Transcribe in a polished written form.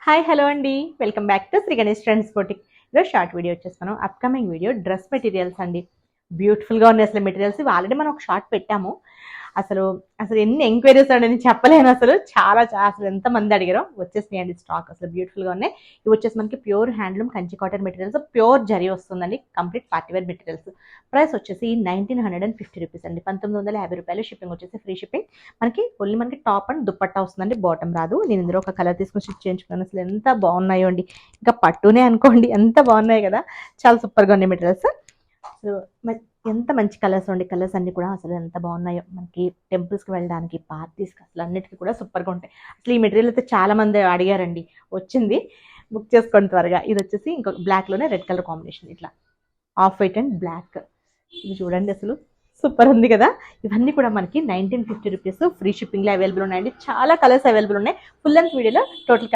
Hi hello అండి, welcome back to Shri Ganesh trends boutique. ఈరోజు short video వచ్చేసి మనం అప్కమింగ్ వీడియో డ్రెస్ మెటీరియల్స్ అండి. బ్యూటిఫుల్గా ఉన్నాయి అసలు మెటీరియల్స్. ఇవి ఆల్రెడీ మనం ఒక షార్ట్ పెట్టాము. అసలు అసలు ఎన్ని ఎంక్వైరీస్ అండి చెప్పలేను. అసలు చాలా అసలు ఎంతమంది అడిగారో వచ్చేసినాయి అండి స్టాక్. అసలు బ్యూటిఫుల్గా ఉన్నాయి. ఇవి వచ్చేసి మనకి pure handloom Kanchi cotton materials, pure zari వస్తుందండి. Complete party wear materials. ప్రైస్ వచ్చేసి 1950 రూపీస్ అండి, 1950 రూపాయలు. షిప్పింగ్ వచ్చేసి ఫ్రీ షిప్పింగ్. ఓన్లీ మనకి టాప్ అండ్ దుపట్టా వస్తుందండి, బాటమ్ రాదు. నేను ఇందులో ఒక కలర్ తీసుకొని స్టిచ్ చేయించుకున్నాను. అసలు ఎంత బాగున్నాయో అండి, ఇంకా పట్టునే అనుకోండి, ఎంత బాగున్నాయి కదా. చాలా సూపర్గా ఉన్నాయి మెటీరియల్స్. సో ఎంత మంచి కలర్స్ అండి, కలర్స్ అన్ని కూడా అసలు ఎంత బాగున్నాయో. మనకి టెంపుల్స్కి వెళ్ళడానికి, పార్టీస్కి అసలు అన్నిటికీ కూడా సూపర్గా ఉంటాయి. అసలు ఈ మెటీరియల్ అయితే చాలా మంది అడిగారండి, వచ్చింది. బుక్ చేసుకోండి త్వరగా. ఇది వచ్చేసి ఇంకో బ్లాక్లోనే రెడ్ కలర్ కాంబినేషన్, ఇట్లా ఆఫ్ వైట్ అండ్ బ్లాక్. ఇది చూడండి అసలు సూపర్ ఉంది కదా. ఇవన్నీ కూడా మనకి 1950 రూపీస్ ఫ్రీ షిప్పింగ్లో అవైలబుల్ ఉన్నాయండి. చాలా కలర్స్ అవైలబుల్ ఉన్నాయి. ఫుల్ లెంత్ వీడియోలో టోటల్